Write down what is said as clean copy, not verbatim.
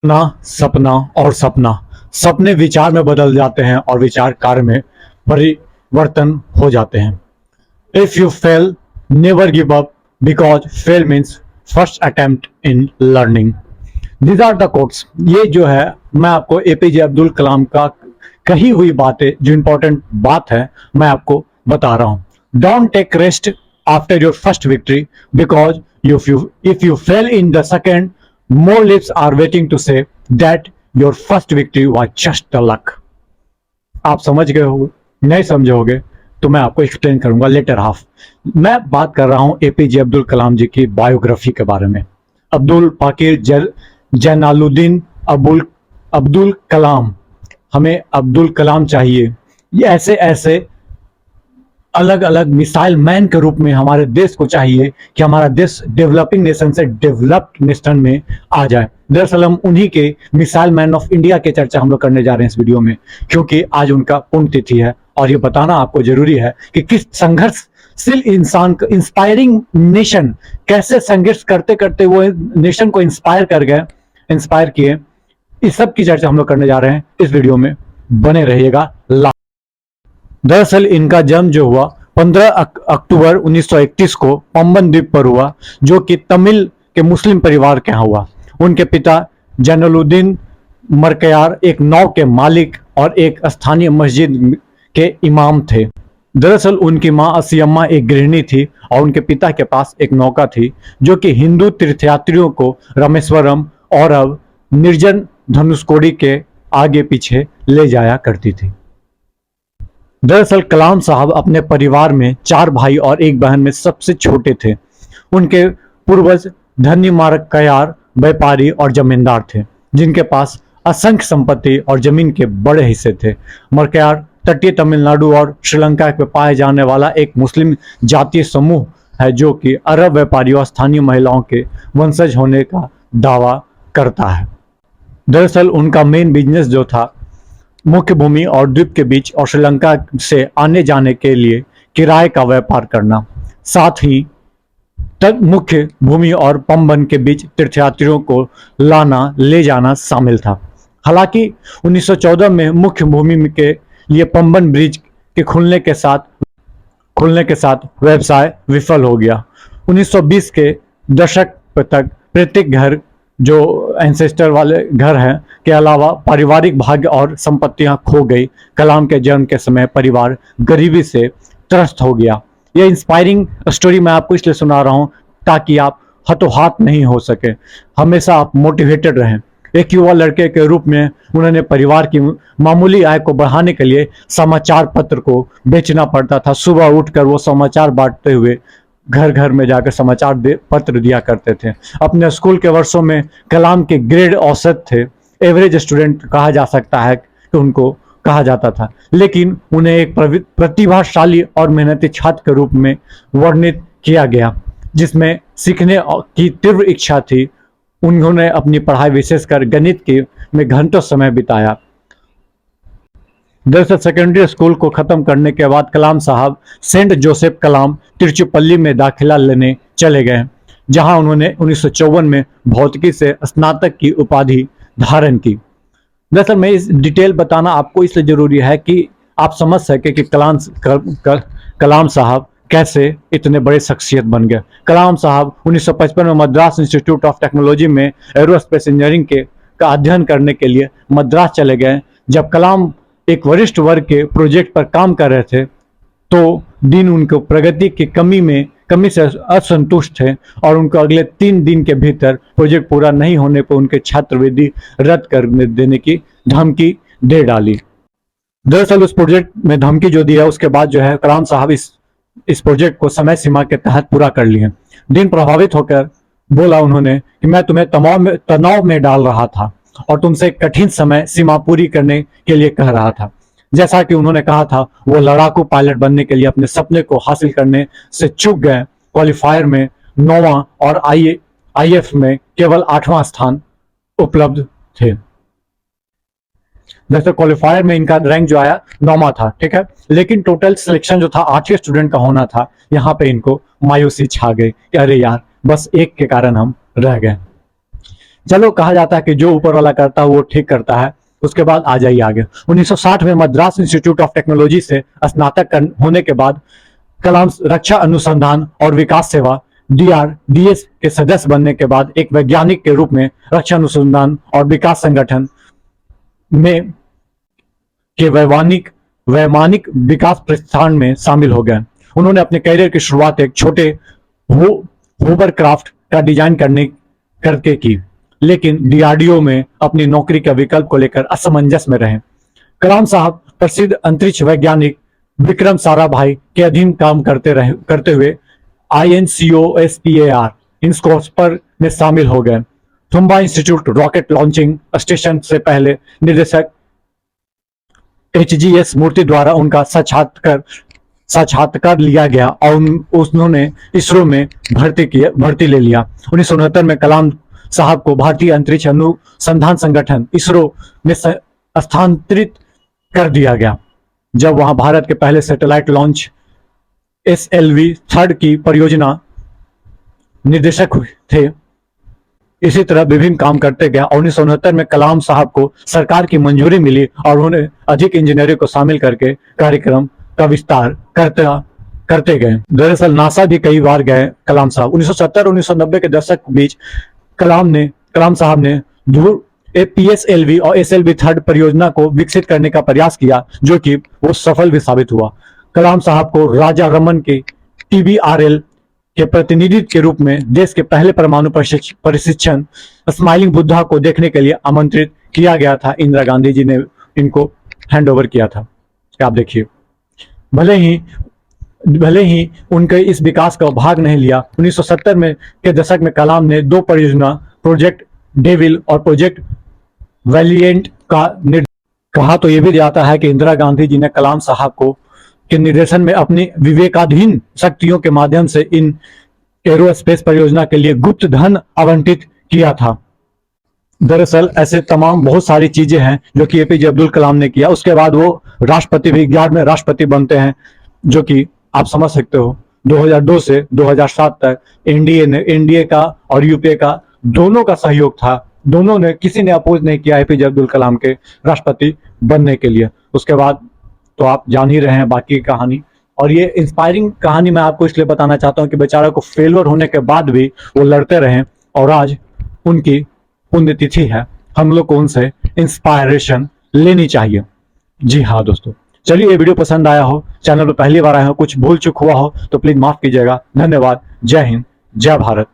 सपना सपना और सपना। सपने विचार में बदल जाते हैं और विचार कार्य में परिवर्तन हो जाते हैं। If you fail, never give up, because fail means first attempt in learning. These are the quotes. ये जो है मैं आपको एपीजे अब्दुल कलाम का कही हुई बातें, जो इंपॉर्टेंट बात है मैं आपको बता रहा हूं। Don't take rest after your first victory, because if you fail in the second, more lips are waiting to say that your first victory was just a luck. आप समझ गए हो? नहीं समझोगे तो मैं आपको एक्सप्लेन करूंगा लेटर हाफ। मैं बात कर रहा हूं एपीजे अब्दुल कलाम जी की बायोग्राफी के बारे में। अब्दुल पाकिर जैनालुद्दीन अब्दुल कलाम। हमें अब्दुल कलाम चाहिए। ये ऐसे ऐसे अलग अलग मिसाइल मैन के रूप में हमारे देश को चाहिए कि हमारा देश डेवलपिंग नेशन से डेवलप्ड नेशन में आ जाए। दरअसल हम उन्हीं के मिसाइल मैन ऑफ इंडिया के चर्चा हम लोग करने जा रहे हैं इस वीडियो में, क्योंकि आज उनका पुण्यतिथि है और ये बताना आपको जरूरी है कि किस संघर्षशील इंसान को, इंस्पायरिंग नेशन, कैसे संघर्ष करते करते वो नेशन को इंस्पायर किए। इस सब की चर्चा हम लोग करने जा रहे हैं इस वीडियो में। बने रहिएगा। दरअसल इनका जन्म जो हुआ 15 अक्टूबर 1931 को पंबन द्वीप पर हुआ, जो कि तमिल के मुस्लिम परिवार के यहाँ हुआ। उनके पिता जैनुलुद्दीन मरकयार एक नाव के मालिक और एक स्थानीय मस्जिद के इमाम थे। दरअसल उनकी माँ असियम्मा एक गृहिणी थी और उनके पिता के पास एक नौका थी, जो कि हिंदू तीर्थयात्रियों को रामेश्वरम और अब निर्जन धनुषकोडी के आगे पीछे ले जाया करती थी। दरअसल कलाम साहब अपने परिवार में 4 भाई और 1 बहन में सबसे छोटे थे। उनके पूर्वज धनी मारकयार व्यापारी और जमींदार थे, जिनके पास असंख्य संपत्ति और जमीन के बड़े हिस्से थे। मरकयार तटीय तमिलनाडु और श्रीलंका में पाए जाने वाला एक मुस्लिम जातीय समूह है, जो कि अरब व्यापारियों और स्थानीय महिलाओं के वंशज होने का दावा करता है। दरअसल उनका मेन बिजनेस जो था, मुख्य भूमि और द्वीप के बीच और श्रीलंका से आने जाने के लिए किराए का व्यापार करना, साथ ही मुख्य भूमि और पंबन के बीच तीर्थयात्रियों को लाना ले जाना शामिल था। हालांकि 1914 में मुख्य भूमि के लिए पंबन ब्रिज के खुलने के साथ व्यवसाय विफल हो गया। 1920 के दशक तक प्रत्येक घर, जो एंसेस्टर वाले घर हैं, के अलावा पारिवारिक भाग्य और संपत्तियां खो गई। कलाम के जन्म के समय परिवार गरीबी से त्रस्त हो गया। यह इंस्पायरिंग स्टोरी मैं आपको इसलिए सुना रहा हूं ताकि आप हतोहात नहीं हो सके, हमेशा आप मोटिवेटेड रहें। एक युवा लड़के के रूप में उन्होंने परिवार की मामूली आय को बढ़ाने के लिए समाचार पत्र को बेचना पड़ता था। सुबह उठकर वो समाचार बांटते हुए घर घर में जाकर समाचार पत्र दिया करते थे। अपने स्कूल के वर्षों में कलाम के ग्रेड औसत थे, एवरेज स्टूडेंट कहा जा सकता है कि उनको कहा जाता था, लेकिन उन्हें एक प्रतिभाशाली और मेहनती छात्र के रूप में वर्णित किया गया, जिसमें सीखने की तीव्र इच्छा थी। उन्होंने अपनी पढ़ाई विशेषकर गणित में घंटों समय बिताया। दरअसल सेकेंडरी स्कूल को खत्म करने के बाद कलाम साहब सेंट जोसेफ कलाम तिरुचिपल्ली में दाखिला लेने चले गए, जहां उन्होंने 1954 में भौतिकी से स्नातक की उपाधि धारण की। दरअसल मैं इस डिटेल बताना आपको इसलिए जरूरी है कि आप समझ सके कि कलाम साहब कैसे इतने बड़े शख्सियत बन गए। कलाम साहब 1955 में मद्रास इंस्टीट्यूट ऑफ टेक्नोलॉजी में एरोस्पेस इंजीनियरिंग का अध्ययन करने के लिए मद्रास चले गए। जब कलाम एक वरिष्ठ वर्ग के प्रोजेक्ट पर काम कर रहे थे, तो दिन उनको प्रगति की कमी से असंतुष्ट थे और उनको अगले 3 दिन के भीतर प्रोजेक्ट पूरा नहीं होने पर उनके छात्रवृत्ति रद्द कर देने की धमकी दे डाली। दरअसल उस प्रोजेक्ट में धमकी जो दिया, उसके बाद जो है कलाम साहब इस प्रोजेक्ट को समय सीमा के तहत पूरा कर लिए। दिन प्रभावित होकर बोला उन्होंने कि मैं तुम्हें तनाव में डाल रहा था और तुमसे कठिन समय सीमा पूरी करने के लिए कह रहा था। जैसा कि उन्होंने कहा था, वो लड़ाकू पायलट बनने के लिए अपने सपने को हासिल करने से चूक गए। क्वालिफायर में 9वां और आईएफ में केवल 8वां स्थान उपलब्ध थे। जैसे क्वालिफायर में इनका रैंक जो आया 9वां था, ठीक है, लेकिन टोटल सिलेक्शन जो था 8वें स्टूडेंट का होना था। यहाँ पे इनको मायूसी छा गई कि अरे यार, बस एक के कारण हम रह गए। चलो कहा जाता है कि जो ऊपर वाला करता है वो ठीक करता है। उसके बाद आ जाइए आगे। 1960 में मद्रास इंस्टीट्यूट ऑफ टेक्नोलॉजी से स्नातक होने के बाद कलाम रक्षा अनुसंधान और विकास सेवा DRDS के सदस्य बनने के बाद एक वैज्ञानिक के रूप में रक्षा अनुसंधान और विकास संगठन में के वैमानिक विकास प्रतिष्ठान में शामिल हो गए। उन्होंने अपने करियर की शुरुआत एक छोटे होवरक्राफ्ट का डिजाइन करके की, लेकिन DRDO में अपनी नौकरी के विकल्प को लेकर असमंजस में रहे। कलाम साहब प्रसिद्ध अंतरिक्ष वैज्ञानिक विक्रम साराभाई के अधीन काम करते हुए INCOSPAR इंस्कोर्सपर में शामिल हो गए। Thumba institute rocket launching station से पहले निदेशक HGS मूर्ति द्वारा उनका साक्षात्कार लिया गया और उन्होंने इसरो में भर्ती ले लिया। 1969 में कलाम साहब को भारतीय अंतरिक्ष अनुसंधान संगठन इसरो में स्थानांतरित कर दिया गया, जब वहां भारत के पहले सैटेलाइट लॉन्च SLV-3 की परियोजना निदेशक थे। इसी तरह विभिन्न काम करते गए। 1969 में कलाम साहब को सरकार की मंजूरी मिली और उन्हें अधिक इंजीनियरिंग को शामिल करके कार्यक्रम का विस्तार करते गए। दरअसल नासा भी कई बार गए कलाम साहब। 1970-1990 के दशक के बीच कलाम साहब ने दूर PSLV और SLV-3 परियोजना को विकसित करने का प्रयास किया, जो कि वो सफल भी साबित हुआ। कलाम साहब को राजा रमन के TBRL के प्रतिनिधि के रूप में देश के पहले परमाणु प्रशिक्षण स्माइलिंग बुद्धा को देखने के लिए आमंत्रित किया गया था। इंदिरा गांधी जी ने इनको हैंड ओवर किया था। आप देखिए, भले ही उनके इस विकास का भाग नहीं लिया। 1970 में के दशक में कलाम ने 2 परियोजना प्रोजेक्ट डेविल और प्रोजेक्ट वैलिएंट का कहा तो यह भी जाता है कि इंदिरा गांधी जी ने कलाम साहब के निर्देशन में अपनी विवेकाधीन शक्तियों के माध्यम से इन एरोस्पेस परियोजना के लिए गुप्त धन आवंटित किया था। दरअसल ऐसे तमाम बहुत सारी चीजें हैं जो कि APJ अब्दुल कलाम ने किया। उसके बाद वो राष्ट्रपति भी 11वें राष्ट्रपति बनते हैं, जो कि आप समझ सकते हो 2002 से 2007 तक NDA का और UPA का दोनों का सहयोग था। दोनों ने, किसी ने अपोज नहीं किया APJ अब्दुल कलाम के राष्ट्रपति बनने के लिए। उसके बाद तो आप जान ही रहे हैं बाकी की कहानी। और ये इंस्पायरिंग कहानी मैं आपको इसलिए बताना चाहता हूँ कि बेचारा को फेलियर होने के बाद भी वो लड़ते रहे और आज उनकी पुण्यतिथि है। हम लोग को उनसे इंस्पायरेशन लेनी चाहिए। जी हाँ दोस्तों, चलिए ये वीडियो पसंद आया हो, चैनल पर पहली बार आए हो, कुछ भूल चूक हुआ हो तो प्लीज माफ कीजिएगा। धन्यवाद। जय हिंद, जय भारत।